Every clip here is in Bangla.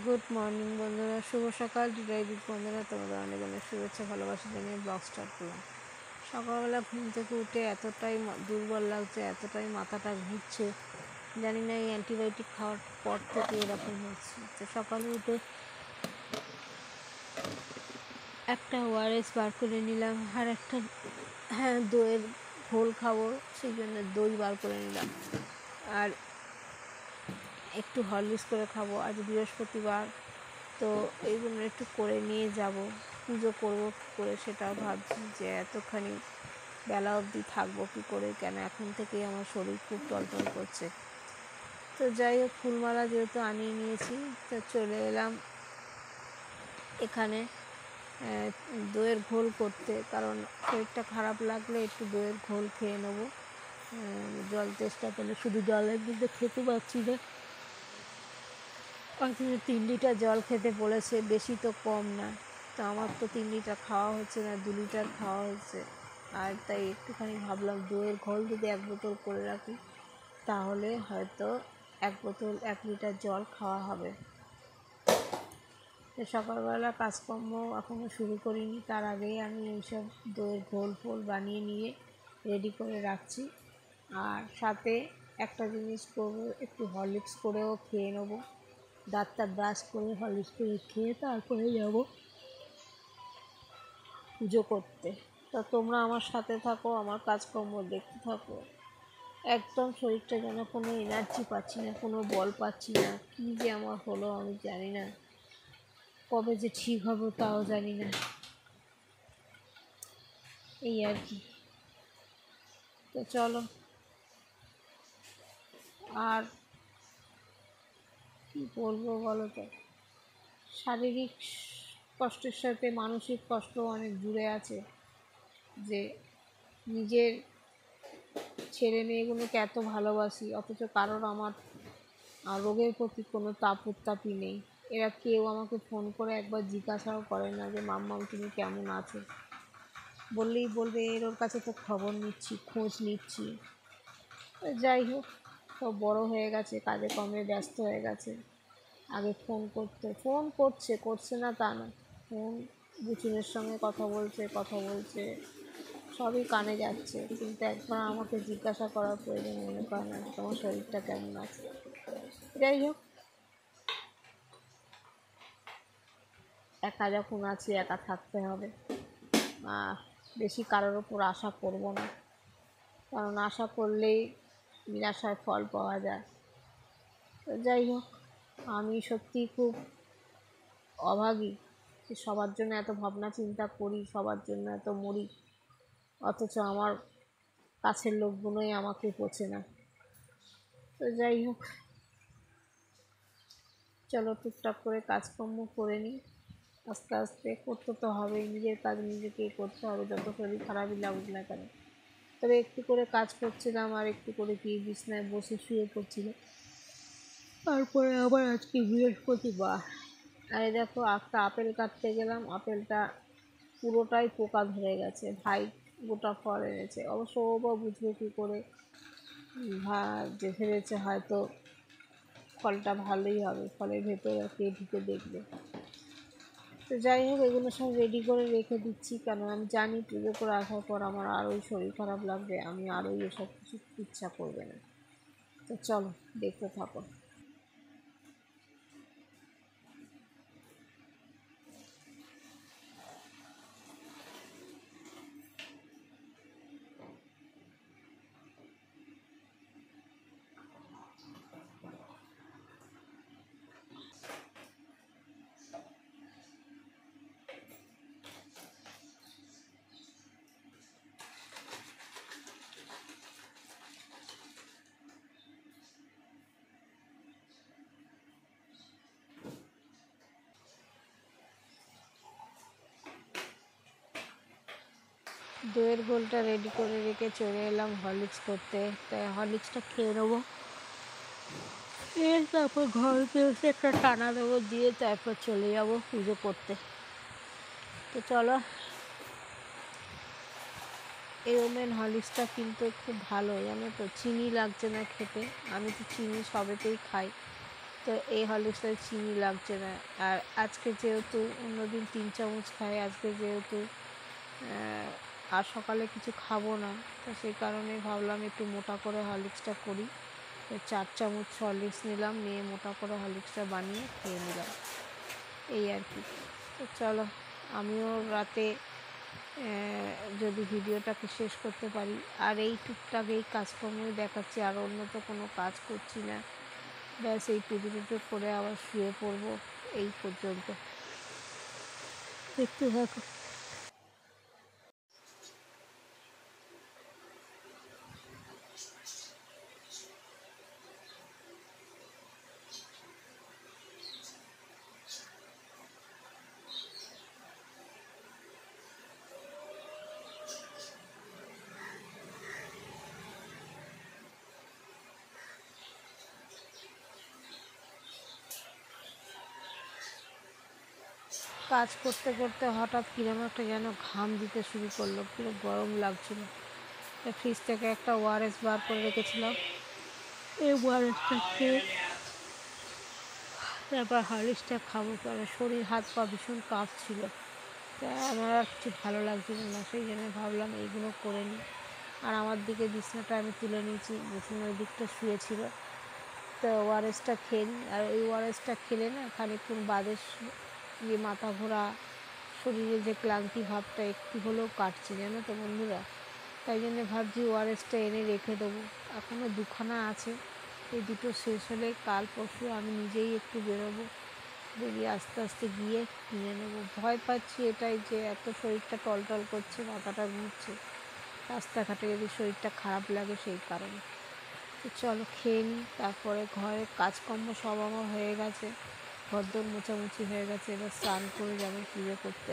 গুড মর্নিং বন্ধুরা, শুভ সকাল। ডিডাইডিট বন্ধুরা, তোমাদের অনেক অনেক শুভেচ্ছা ভালোবাসা জানিয়ে ব্লগ স্টার্ট করলাম। সকালবেলা ঘুম থেকে উঠে এতটাই দুর্বল লাগছে, এতটাই মাথাটা ঘুরছে, জানি না এই অ্যান্টিবায়োটিক খাওয়ার পর থেকে এরকম হচ্ছে। তো সকালে উঠে একটা ওআরএস বার করে নিলাম, আর একটা দইয়ের ঘোল খাবো, সেই জন্য দই বার করে নিলাম, আর একটু হরলিক্স করে খাবো। আজ বৃহস্পতিবার, তো এইগুলো একটু করে নিয়ে যাব, পুজো করবো কী করে সেটাও ভাবছি, যে এতখানি বেলা অবধি থাকবো কী করে, কেন এখন থেকেই আমার শরীর খুব টলটল করছে। তো যাই হোক, ফুলমালা যেহেতু আনিয়ে নিয়েছি, তো চলে এলাম এখানে দইয়ের ঘোল করতে, কারণ শরীরটা খারাপ লাগলে একটু দইয়ের ঘোল খেয়ে নেবো। জল তেষ্টা পেলে, শুধু জলের মধ্যে খেতে পারছি না, 3 লিটার জল খেতে বলেছে, বেশি তো কম না। তো আমার তো 3 লিটার খাওয়া হচ্ছে না, 2 লিটার খাওয়া হচ্ছে। আর তাই একটুখানি ভাবলাম দইয়ের ঘোল যদি 1 বোতল করে রাখি, তাহলে হয়তো 1 লিটার জল খাওয়া হবে। তো সকালবেলা কাজকর্ম এখনও শুরু করিনি, তার আগেই আমি এইসব দইয়ের ঘোল ফোল বানিয়ে নিয়ে রেডি করে রাখছি। আর সাথে একটা জিনিস করবো, একটু হরলিক্স করেও খেয়ে নেবো। দাঁতটা ব্রাশ করে হরলিক্স করে খেয়ে তারপরে যাব পুজো করতে। তা তোমরা আমার সাথে থাকো, আমার কাজকর্ম দেখতে থাকো। একদম শরীরটা যেন কোনো এনার্জি পাচ্ছি না, কোনো বল পাচ্ছি না, কী যে আমার হলো আমি জানি না, কবে যে ঠিক হবে তাও জানি না, এই আর কি। তো চলো, আর কি বলবো বলো তো, শারীরিক কষ্টের সাথে মানসিক কষ্ট অনেক জুড়ে আছে, যে নিজের ছেলে মেয়েগুলোকে এত ভালোবাসি, অথচ কারোর আমার রোগের প্রতি কোনো উত্তাপই নেই। এরা কেউ আমাকে ফোন করে একবার জিজ্ঞাসাও করে না যে মাম্মাম তুমি কেমন আছো। বললেই বলবে এর ওর কাছে তো খবর নিচ্ছি, খোঁজ নিচ্ছি। যাই হোক, সব বড় হয়ে গেছে, কাজে কর্মে ব্যস্ত হয়ে গেছে। আগে ফোন করছে না তা না, ফোন বুচুনের সঙ্গে কথা বলছে, সবই কানে যাচ্ছে, কিন্তু একবার আমাকে জিজ্ঞাসা করার প্রয়োজন মনে করে না, তোমার শরীরটা কেমন আছে। যাই হোক, একা যখন আছি একা থাকতে হবে, বেশি কারোর ওপর আশা করব না, কারণ আশা করলেই নিরাশার ফল পাওয়া যায়। তো যাই হোক, আমি সত্যিই খুব অভাগী যে সবার জন্য এত ভাবনা চিন্তা করি, সবার জন্য এত মরি, অথচ আমার কাছের লোকগুলোই আমাকে পচে না। তো যাই হোক, চলো টুকটাক করে কাজকর্ম করে নিই, আস্তে আস্তে করতে তো হবেই, নিজের কাজ নিজেকেই করতে হবে, যত শরীর খারাপই লাগুক না কেন। তবে একটু করে কাজ করছিলাম, আর একটু করে কি বিছনায় বসে শুয়ে পড়ছিলাম। তারপরে আবার আজকে বৃহস্পতিবার, আর দেখো একটা আপেল কাটতে গেলাম, আপেলটা পুরোটাই পোকা ধরে গেছে। ভাই গোটা ফল এনেছে, অবশ্য ও বা বুঝবে কী করে, যে ভেবেছে হয়তো ফলটা ভালোই হবে, ফলের ভেতরে কে ঢুকে দেখবে। তো যাই হোক, এগুলো সব রেডি করে রেখে দিচ্ছি, কারণ আমি জানি পুজো করে আসার পর আমার আরোই শরীর খারাপ লাগবে, আমি আরোই এসব কিছু ইচ্ছা করবে না। তো চলো দেখতে থাকো। দইয়ের ঘোলটা রেডি করে রেখে চলে এলাম হরলিক্স করতে, তাই হরলিক্সটা খেয়ে নেবো, তারপর ঘরতে এসে একটা টানা দেবো, দিয়ে তারপর চলে যাব পুজো করতে। তো চলো, এই ওমেন হরলিক্সটা কিন্তু খুব ভালো, জানো তো, চিনি লাগছে না খেতে, আমি তো চিনি সবেতেই খাই, তো এই হরলিক্সটায় চিনি লাগছে না। আর আজকে যেহেতু অন্যদিন 3 চামচ খাই, আজকে যেহেতু আর সকালে কিছু খাবো না, তো সেই কারণে ভাবলাম একটু মোটা করে হরলিক্সটা করি। তো 4 চামচ হরলিক্স নিলাম, নিয়ে মোটা করে হরলিক্সটা বানিয়ে খেয়ে নিলাম, এই আর কি। তো চলো আমিও রাতে যদি ভিডিওটাকে শেষ করতে পারি। আর এই টুকটাক এই কাজকর্মই দেখাচ্ছি, আর অন্য তো কোনো কাজ করছি না। ব্যাস এই পুজো করে আবার শুয়ে পড়বো, এই পর্যন্ত। দেখতে থাকো। কাজ করতে করতে হঠাৎ কিরম একটা যেন ঘাম দিতে শুরু করলো, পুরো গরম লাগছিল। ফ্রিজ থেকে একটা ওআরএস বার করে রেখেছিলাম, এই ওআরএসটা খেয়ে তারপর হরলিক্সটা খাবো। কারণ শরীর হাত পা ভীষণ কাঁপছিল, তাই আমার আর কিছু ভালো লাগছিল না, সেই জন্য ভাবলাম এইগুলো করে নিই। আর আমার দিকে বিছনাটা আমি তুলে নিয়েছি, বিছানার দিকটা শুয়েছিল, তো ওআরএসটা খেয়ে নিই। আর ওই ওআরএসটা খেলে না খানিকক্ষণ বাদে মাথা ঘোরা, শরীরে যে ক্লান্তি ভাবটা একটু হলেও কাটছে, জানো তো বন্ধুরা। তাই জন্য ভাবছি ওআরএসটা এনে রেখে দেবো। এখনও 2খানা আছে, এই 2টো শেষ হলে কাল পরশু আমি নিজেই একটু বেরোবো, বেরিয়ে আস্তে আস্তে গিয়ে কিনে নেবো। ভয় পাচ্ছি এটাই যে এত শরীরটা টলটল করছে, মাথাটা ঘুরছে, রাস্তাঘাটে যদি শরীরটা খারাপ লাগে, সেই কারণে। তো চলো খেয়ে নিই, তারপরে ঘরের কাজকর্ম সব আমার হয়ে গেছে, ঘরদোর মোছামুছি হয়ে গেছে, এবার স্নান করে যাবো পুজো করতে।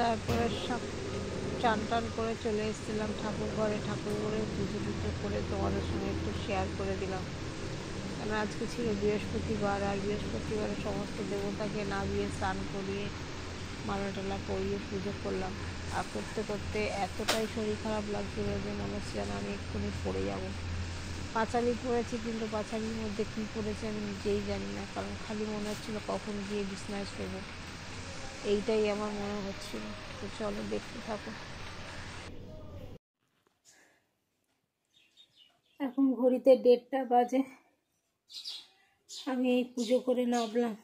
তারপরে সব চান টান করে চলে এসেছিলাম ঠাকুর ঘরে পুজো টুজো করে তোমাদের সঙ্গে একটু শেয়ার করে দিলাম। কারণ আজকে ছিল বৃহস্পতিবার, আর বৃহস্পতিবারে সমস্ত দেবতাকে নামিয়ে স্নান করিয়ে মালা টালা পরিয়ে পুজো করলাম। আর করতে করতে এতটাই শরীর খারাপ লাগছিল যে মনে হচ্ছে যেন আমি এক্ষুনি পড়ে যাব। পাঁচালি পড়েছি, কিন্তু পাঁচালির মধ্যে কী পড়েছে আমি নিজেই জানি না, কারণ খালি মনে হচ্ছিল কখন গিয়ে বিছনায় শোবো, এইটাই আমার মনে হচ্ছিল। তো চলো দেখতে থাকো। এখন ঘড়িতে 1:30 বাজে, আমি এই পুজো করে নামলাম।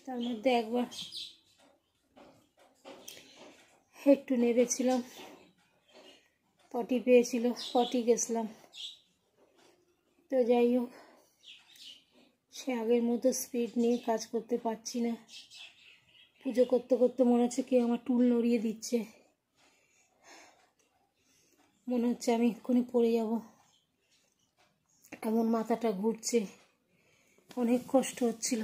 তার মধ্যে একবার একটু নেবেছিলাম, পটি পেয়েছিল, পটি গেছিলাম। তো যাই হোক, সে আগের মতো স্পিড নিয়ে কাজ করতে পারছি না। পুজো করতে করতে মনে হচ্ছে কেউ আমার টুল নড়িয়ে দিচ্ছে, মনে হচ্ছে আমি এক্ষুনি পড়ে যাব, এমন মাথাটা ঘুরছে, অনেক কষ্ট হচ্ছিল।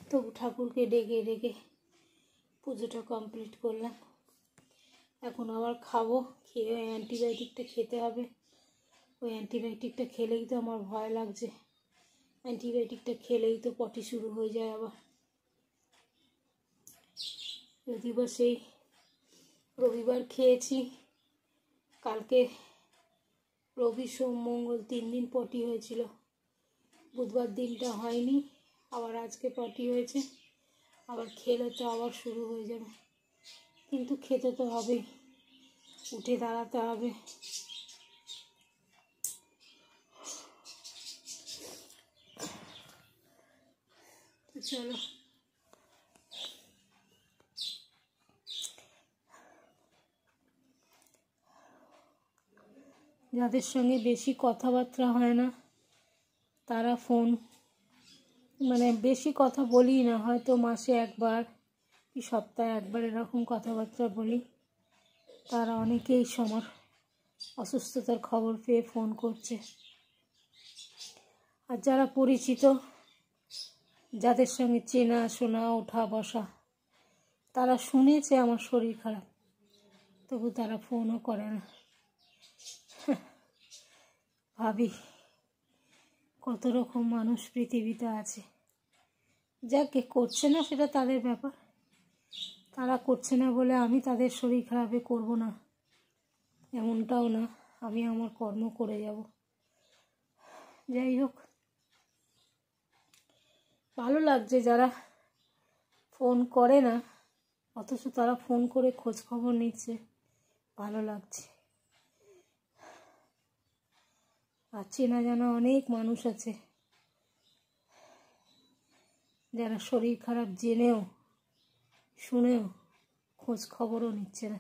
তবু ঠাকুরকে ডেকে ডেকে পুজোটা কমপ্লিট করলাম। এখন আবার খাবো, খেয়ে ওই অ্যান্টিবায়োটিকটা খেতে হবে। ওই অ্যান্টিবায়োটিকটা খেলেই তো আমার ভয় লাগছে, অ্যান্টিবায়োটিকটা খেলেই তো পটি শুরু হয়ে যায় আবার। যদি বা সেই রবিবার খেয়েছি, কালকে রবি সোম মঙ্গল 3 দিন পটি হয়েছিল, বুধবার দিনটা হয়নি, আবার আজকে পটি হয়েছে। আবার খেলে তো আবার শুরু হয়ে যাবে, কিন্তু খেতে তো হবেই, উঠে দাঁড়াতে হবে। তো চলো, যাদের সঙ্গে বেশি কথাবার্তা হয় না তারা ফোন, মানে বেশি কথা বলি না, হয়তো মাসে একবার কি সপ্তাহে একবার এরকম কথাবার্তা বলি, তারা অনেকেই আমার অসুস্থতার খবর পেয়ে ফোন করছে। আর যারা পরিচিত যাদের সঙ্গে চেনা শোনা ওঠা বসা, তারা শুনেছে আমার শরীর খারাপ, তবু তারা ফোনও করে না। ভাবি কত রকম মানুষ পৃথিবীতে আছে। যাকে করছে না সেটা তাদের ব্যাপার, তারা করছে না বলে আমি তাদের শরীর খারাপে করব না এমনটাও না, আমি আমার কর্ম করে যাব। যাই হোক, ভালো লাগছে যারা ফোন করে না অথচ তারা ফোন করে খোঁজ খবর নিচ্ছে, ভালো লাগছে। আর চেনা জানা অনেক মানুষ আছে যারা শরীর খারাপ জেনেও শুনেও খোঁজ খবরও নিচ্ছে না।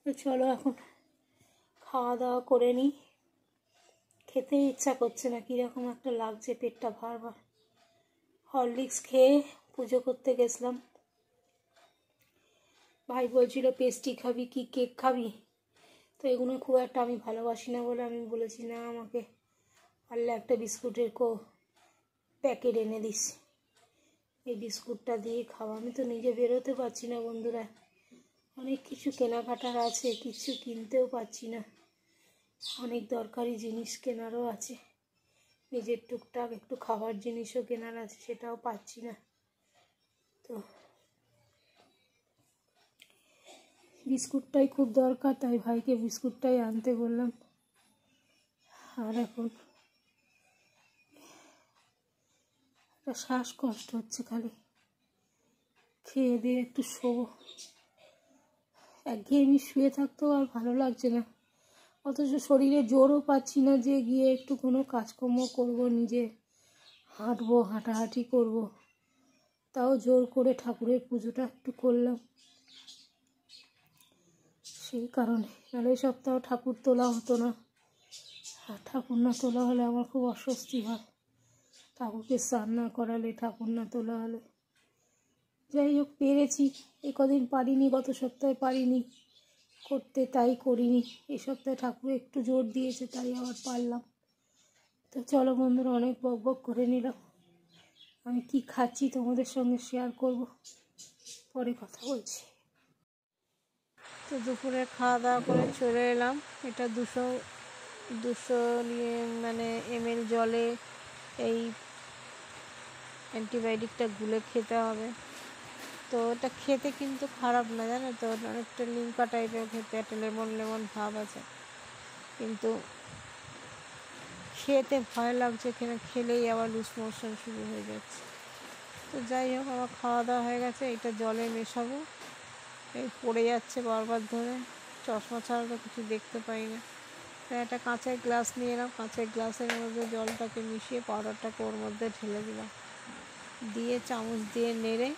তো চলো এখন খাওয়া দাওয়া করে নিই। খেতে ইচ্ছা করছে না, কীরকম একটা লাগছে, পেটটা ভারবার। হরলিক্স খেয়ে পুজো করতে গেছিলাম। ভাই বলছিল পেস্ট্রি খাবি কি কেক খাবি, তো এগুলো খুব একটা আমি ভালোবাসি না বলে আমি বলেছি না, আমাকে পারলে একটা বিস্কুটের প্যাকেট এনে দিস, এই বিস্কুটটা দিয়ে খাওয়া। আমি তো নিজে বেরোতে পারছি না বন্ধুরা, অনেক কিছু কেনাকাটার আছে, কিছু কিনতেও পারছি না, অনেক দরকারি জিনিস কেনারও আছে, নিজের টুকটাক একটু খাবার জিনিসও কেনার আছে, সেটাও পাচ্ছি না। তো বিস্কুটটাই খুব দরকার, তাই ভাইকে বিস্কুটটাই আনতে বললাম। আর এখন একটা শ্বাসকষ্ট হচ্ছে, খালি খেয়ে দিয়ে একটু শোবো। একঘেয়েমি শুয়ে থাকতেও আর ভালো লাগছে না, অথচ শরীরে জোরও পাচ্ছি না যে গিয়ে একটু কোনো কাজকর্ম করব, নিজে হাঁটবো, হাঁটাহাঁটি করব। তাও জোর করে ঠাকুরের পুজোটা একটু করলাম, সেই কারণে। নাহলে এই সপ্তাহ ঠাকুর তোলা হতো না, আর ঠাকুর না তোলা হলে আমার খুব অস্বস্তি হয়, ঠাকুরকে স্নান না করালে, ঠাকুর না তোলা হলে। যাই হোক, পেরেছি, এ কদিন পারিনি, গত সপ্তাহে পারিনি করতে, তাই করিনি। এই সপ্তাহে ঠাকুর একটু জোর দিয়েছে, তাই আবার পারলাম। তো চলো বন্ধুরা, অনেক বক বক করে নিলাম। আমি কি খাচ্ছি তোমাদের সঙ্গে শেয়ার করব, পরে কথা বলছি। তো দুপুরে খাওয়া দাওয়া করে চলে এলাম। এটা 200 নিয়ে মানে ml জলে এই অ্যান্টিবায়োটিকটা গুলে খেতে হবে। তো এটা খেতে কিন্তু খারাপ না, জানো তো, অনেকটা লিঙ্কা টাইপের খেতে, একটা লেমন লেমন ভাব আছে, কিন্তু খেতে ভয় লাগছে, খেলেই আবার লুজ মোশন শুরু হয়ে যাচ্ছে। তো যাই হোক, আমার খাওয়া দাওয়া হয়ে গেছে, এটা জলে মেশাবো। এই পড়ে যাচ্ছে বারবার ধরে, চশমা ছাড়া তো কিছু দেখতে পাই না। তাই একটা কাঁচের গ্লাস নিয়ে এলাম, কাঁচের গ্লাসের মধ্যে জলটাকে মিশিয়ে পাউডারটাকে ওর মধ্যে ঢেলে দিলাম, দিয়ে চামচ দিয়ে নেড়ে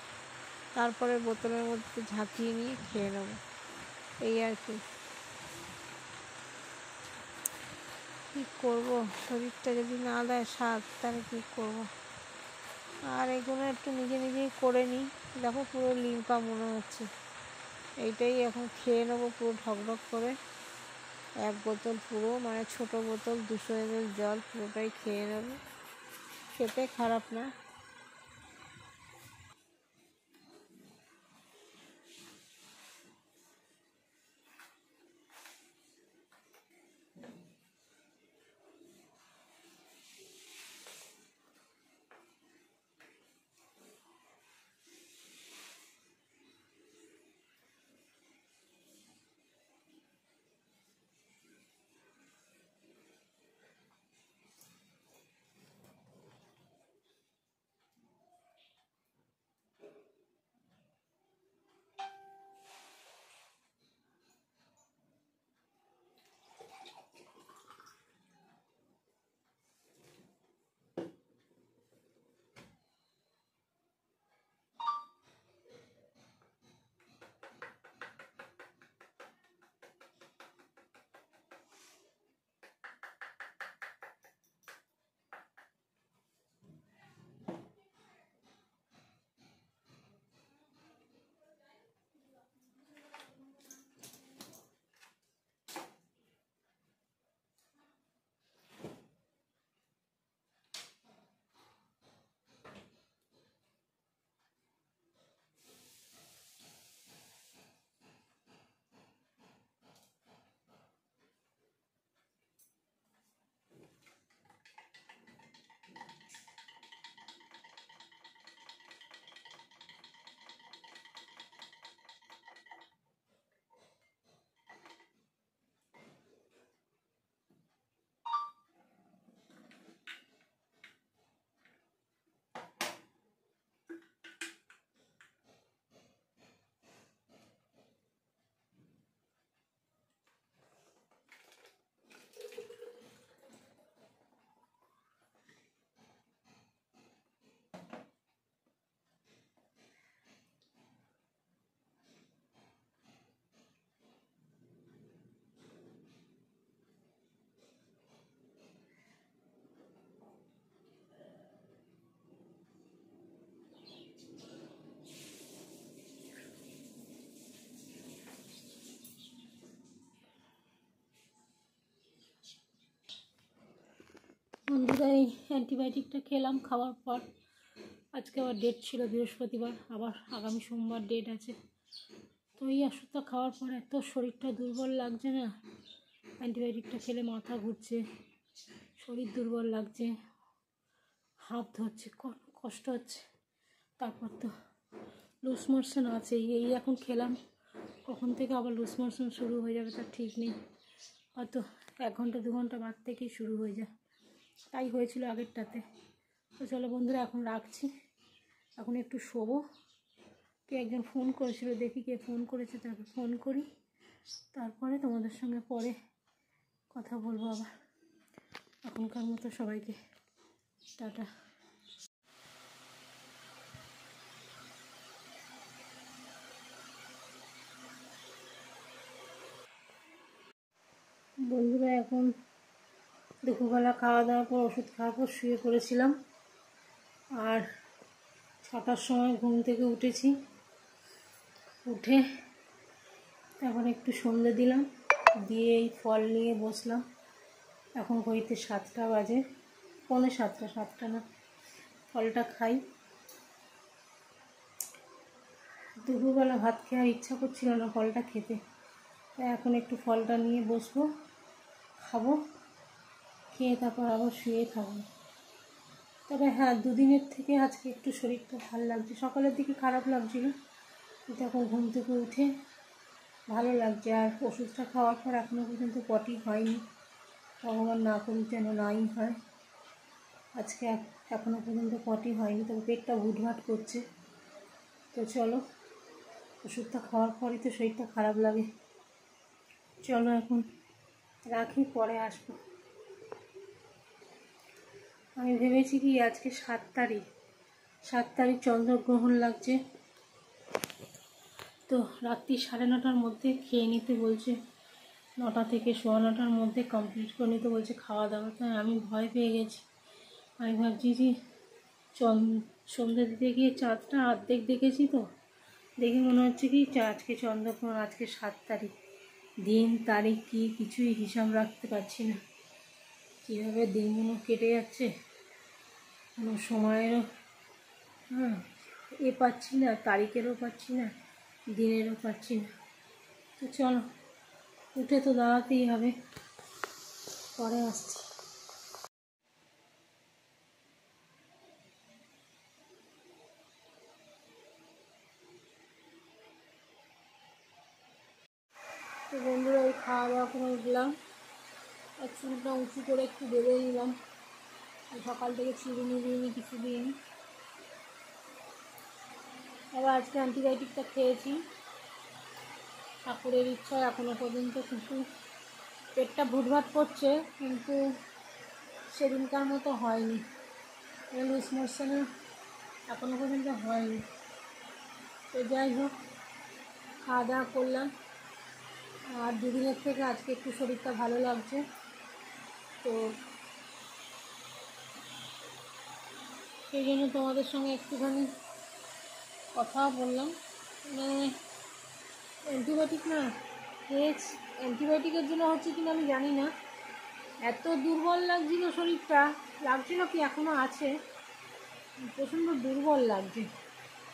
তারপরে বোতলের মধ্যে ঝাঁকিয়ে নিয়ে খেয়ে নেবো, এই আর কি। কী করবো, শরীরটা যদি না দেয় সাথ, তাহলে কী করবো। আর এগুলো একটু নিজে নিজেই করে নিই। দেখো পুরো লিম্পা মনে হচ্ছে, এইটাই এখন খেয়ে নেবো পুরো ঢকঢক করে। 1 বোতল পুরো, মানে ছোটো বোতল 200 ml জল পুরোটাই খেয়ে নেবো, খেতে খারাপ না। বন্ধুরা এই অ্যান্টিবায়োটিকটা খেলাম, খাওয়ার পর আজকে আবার ডেট ছিল বৃহস্পতিবার, আবার আগামী সোমবার ডেট আছে। তো এই ওষুধটা খাওয়ার পর এত শরীরটা দুর্বল লাগছে না, অ্যান্টিবায়োটিকটা খেলে মাথা ঘুরছে, শরীর দুর্বল লাগছে, হাত ধরছে, কষ্ট হচ্ছে। তারপর তো লুজ মোশন আছে, এই এখন খেলাম, কখন থেকে আবার লুজ মোশন শুরু হয়ে যাবে তার ঠিক নেই, হয়তো 1 ঘন্টা 2 ঘন্টা বাদ থেকেই শুরু হয়ে যায়, তাই হয়েছিল আগেরটাতে। তো চলো বন্ধুরা এখন রাখছি, এখন একটু শোবো। কে একজন ফোন করেছিল, দেখি কে ফোন করেছে, তাকে ফোন করি, তারপরে তোমাদের সঙ্গে পরে কথা বলবো আবার। এখনকার মতো সবাইকে টাটা। বন্ধুরা এখন দুপুরবেলা খাওয়া দাওয়ার পর ওষুধ খাওয়ার পর শুয়ে পড়েছিলাম, আর 6টার সময় ঘুম থেকে উঠেছি, উঠে এখন একটু সন্ধে দিলাম, দিয়ে এই ফল নিয়ে বসলাম। এখন ঘড়িতে 7টা বাজে, 6:45, 7টা না। ফলটা খাই, দুপুরবেলা ভাত খেয়ে ইচ্ছা করছিল না ফলটা খেতে, তাই এখন একটু ফলটা নিয়ে বসবো, খাবো, খেয়ে তারপর আবার শুয়ে থাকবো। তবে হ্যাঁ, 2 দিনের থেকে আজকে একটু শরীরটা ভালো লাগছে, সকালের দিকে খারাপ লাগছিল, কিন্তু এখন ঘুম থেকে উঠে ভালো লাগছে। আর ওষুধটা খাওয়ার পর এখনও পর্যন্ত পটি হয়নি, ভগবান না করুক যেন নাই হয়। আজকে এখনও পর্যন্ত পটি হয়নি, তবে পেটটা ভুটভাট করছে। তো চলো, ওষুধটা খাওয়ার পরই তো শরীরটা খারাপ লাগে। চলো এখন রাখি, পরে আসবো। আমি ভেবেছি কি আজকে 7 তারিখ, 7 তারিখ চন্দ্রগ্রহণ লাগছে, তো রাত্রি 9:30টার মধ্যে খেয়ে নিতে বলছে, 9টা থেকে 9:15টার মধ্যে কমপ্লিট করে নিতে বলছে খাওয়া দাওয়া। তাই আমি ভয় পেয়ে গেছি, আমি ভাবছি যে সন্ধ্যে দিতে গিয়ে চাঁদটা অর্ধেক দেখেছি, তো দেখে মনে হচ্ছে কি আজকে চন্দ্রগ্রহণ, আজকে 7 তারিখ, দিন তারিখ কি কিছুই হিসাব রাখতে পারছি না, কীভাবে দিনগুলো কেটে যাচ্ছে, কোনো সময়েরও পাচ্ছি না, তারিখেরও পাচ্ছি না, দিনেরও পাচ্ছি না। তো চলো, উঠে তো দাঁড়াতেই হবে, পরে আসছি। তো বন্ধুরা এই খাওয়া দাওয়া করে উঠলাম, এক চুলটা উঁচু করে একটু বেঁধে নিলাম, সকাল থেকে চিরুনি দিইনি, কিছু দিইনি। এবার আজকে অ্যান্টিবায়োটিকটা খেয়েছি, ঠাকুরের ইচ্ছায় এখনও পর্যন্ত কিছু পেটটা ভুটভাট করছে, কিন্তু সেদিনকার মতো হয়নি, লুজ মোশনে এখনও পর্যন্ত হয়নি। তো যাই হোক, খাওয়া দাওয়া করলাম, আর 2 দিনের থেকে আজকে একটু শরীরটা ভালো লাগছে। তো সেই জন্য তোমাদের সঙ্গে একটুখানি কথা বললাম। মানে অ্যান্টিবায়োটিক না খেয়েছি, অ্যান্টিবায়োটিকের জন্য হচ্ছে কিনা আমি জানি না, এত দুর্বল লাগছিল শরীরটা, লাগছিল কি এখনও আছে, প্রচণ্ড দুর্বল লাগছে,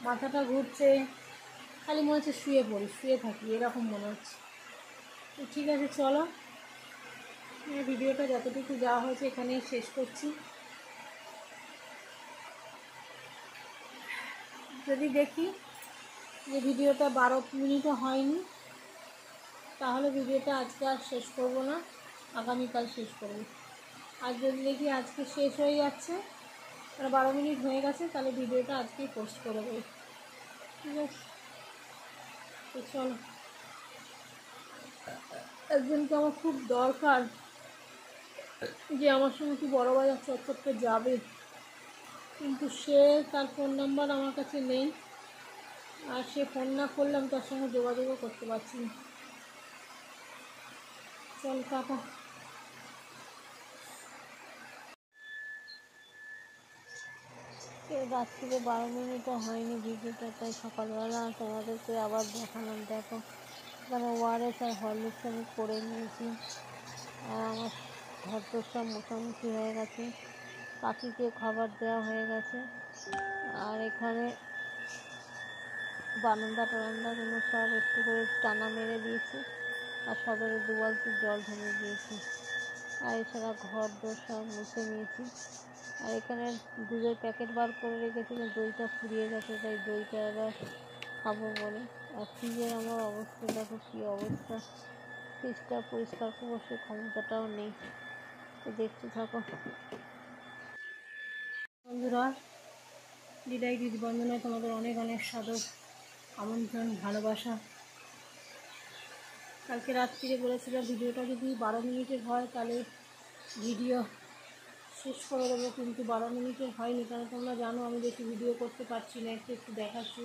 মাথাটা ঘুরছে, খালি মনে হচ্ছে শুয়ে থাকি এরকম মনে হচ্ছে। তো ঠিক আছে, চলো ভিডিওটা যতটুকু যাওয়া হয়েছে এখানেই শেষ করছি। যদি দেখি যে ভিডিওটা 12 মিনিটও হয়নি, তাহলে ভিডিওটা আজকে আর শেষ করব না, আগামীকাল শেষ করব। আর যদি দেখি আজকে শেষ হয়ে যাচ্ছে, আর 12 মিনিট হয়ে গেছে, তাহলে ভিডিওটা আজকেই পোস্ট করে দেবো, ঠিক আছে? তো চলো, একজনকে আমার খুব দরকার, যে আমার সঙ্গে একটু বড় বাজার চত্বরটা যাবে, কিন্তু তার ফোন নাম্বার আমার কাছে নেই, আর সে ফোন না করলে আমি তার সঙ্গে যোগাযোগও করতে পারছি না। চল টাটা। রাত্রিরে 12 মিনিটও হয়নি ভিডিওটা, তাই সকালবেলা তোমাদেরকে আবার দেখালাম। দেখো এখানে ওআরএস আর হরলিক্স আমি করে নিয়েছি, আর আমার ঘর তো সব মোছামুছি হয়ে গেছে, পাখিকে খাবার দেওয়া হয়ে গেছে। আর এখানে বারান্দাগুলো সব একটু করে টানা মেরে দিয়েছি, আর সদরে 2 বালতি জল ঢেলে দিয়েছি। আর এছাড়া ঘর দোর সব মুছে নিয়েছি। আর এখানে দুধের প্যাকেট বার করে রেখেছিলাম, দইটা ফুরিয়ে গেছে, তাই দইটা এবার খাবো বলে। আর ফ্রিজের আমার অবস্থা দেখো কী অবস্থা, ফ্রিজটা পরিষ্কার করবো সে ক্ষমতাটাও নেই। তো দেখতে থাকো বন্ধুরা, দিদাই দিদি বন্ধনায় তোমাদের অনেক অনেক সাদর আমন্ত্রণ, ভালোবাসা। কালকে রাত্রিরে বলেছিলাম ভিডিওটা যদি 12 মিনিটের হয় তাহলে ভিডিও শেষ করে দেবো, কিন্তু 12 মিনিটের হয়নি, কারণ তোমরা জানো আমি বেশি ভিডিও করতে পারছি না, একটু দেখাচ্ছি।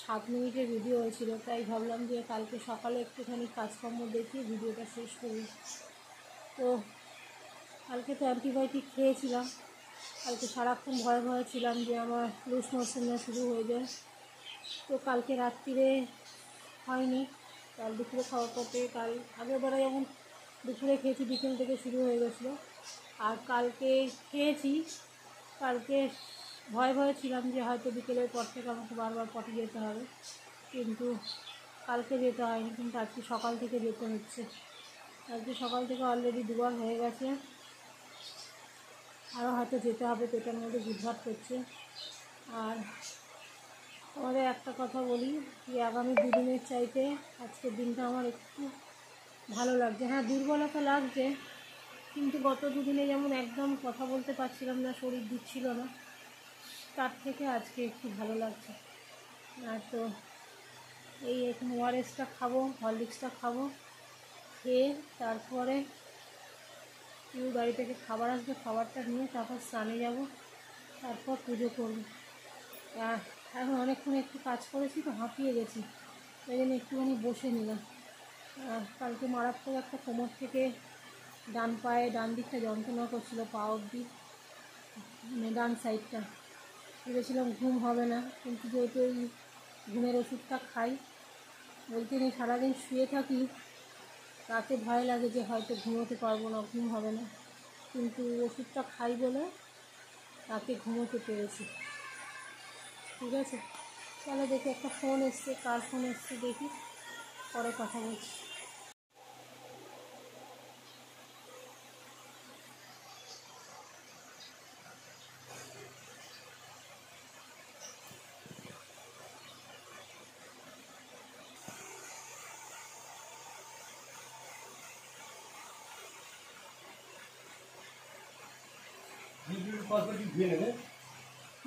7 মিনিটের ভিডিও হয়েছিল, তাই ভাবলাম যে কালকে সকালে একটুখানি কাজকর্ম দেখিয়ে ভিডিওটা শেষ করি। তো কালকে তো অ্যান্টিবায়োটিক খেয়েছিলাম, কালকে সারাক্ষণ ভয়ে ভয়ে ছিলাম যে আমার লুজ মোশন শুরু হয়ে যায়। তো কালকে রাত্রিরে হয়নি, কাল দুপুরে খাওয়ার পথে, কাল আগেরবারে যেমন দুপুরে খেয়েছি বিকেল থেকে শুরু হয়ে গেছিলো। আর কালকে খেয়েছি, কালকে ভয়ে ভয়ে ছিলাম যে হয়তো বিকেলের পর থেকে আমাকে বারবার পটি যেতে হবে, কিন্তু কালকে যেতে হয়নি, কিন্তু আজকে সকাল থেকে যেতে হচ্ছে। আজকে সকাল থেকে অলরেডি 2 বার হয়ে গেছে, আরও হয়তো যেতে হবে, পেটের মধ্যে ঘুরঘাট করছে। আর আমাদের একটা কথা বলি যে আগামী 2 দিনের চাইতে আজকের দিনটা আমার একটু ভালো লাগছে। হ্যাঁ, দুর্বলতা লাগছে, কিন্তু গত 2 দিনে যেমন একদম কথা বলতে পারছিলাম না, শরীর দিচ্ছিল না, তার থেকে আজকে একটু ভালো লাগছে। আর তো এই এখন ওআরএসটা খাবো, হরলিক্সটা খাবো, খেয়ে তারপরে বাড়ি থেকে খাবার আসবে, খাবারটা নিয়ে তারপর স্নানে যাব, তারপর পুজো করবো। আর এখন অনেকক্ষণ একটু কাজ করেছি তো হাঁপিয়ে গেছি, তাই জন্য একটুখানি বসে নিলাম। আর কালকে মারাত্মক একটা কোমর থেকে ডান পায়ে ডান দিকটা যন্ত্রণা করছিলো, পা অবধি, মানে ডান সাইডটা। ভেবেছিলাম ঘুম হবে না, কিন্তু যেহেতু এই ঘুমের ওষুধটা খাই, বলতে নেই সারাদিন শুয়ে থাকি, রাতে ভয় লাগে যে হয়তো ঘুমোতে পারবো না, ঘুম হবে না, কিন্তু ওষুধটা খাই বলে রাতে ঘুমোতে পেরেছি। ঠিক আছে, চলো দেখি একটা ফোন এসছে, কার ফোন এসছে দেখি, পরে কথা বলছি।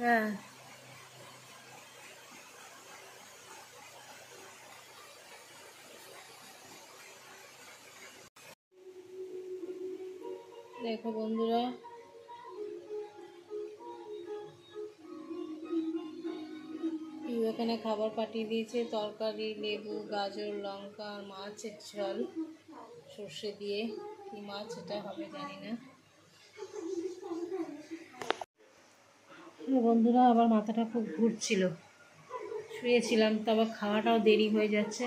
হ্যাঁ, দেখো বন্ধুরা, এখানে খাবার পাঠিয়ে দিয়েছে, তরকারি, লেবু, গাজর, লঙ্কা, মাছের ঝোল সর্ষে দিয়ে। কি মাছ এটা হবে জানি না। বন্ধুরা, আবার মাথাটা খুব ঘুরছিল, শুয়েছিলাম, তো আবার খাওয়াটাও দেরি হয়ে যাচ্ছে।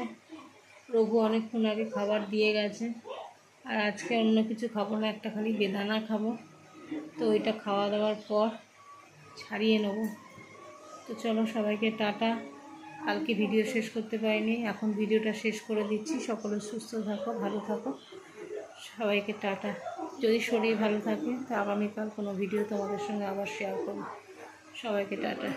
রঘু অনেকক্ষণ আগে খাবার দিয়ে গেছে, আর আজকে অন্য কিছু খাবো না, একটা খালি বেদানা খাবো। তো ওইটা খাওয়া দাওয়ার পর ছাড়িয়ে নেব। তো চলো সবাইকে টাটা। কালকে ভিডিও শেষ করতে পারিনি, এখন ভিডিওটা শেষ করে দিচ্ছি। সকলে সুস্থ থাকো, ভালো থাকো, সবাইকে টাটা। যদি শরীর ভালো থাকে তো আগামীকাল কোনো ভিডিও তোমাদের সঙ্গে আবার শেয়ার করব। সবাইকে টাটা।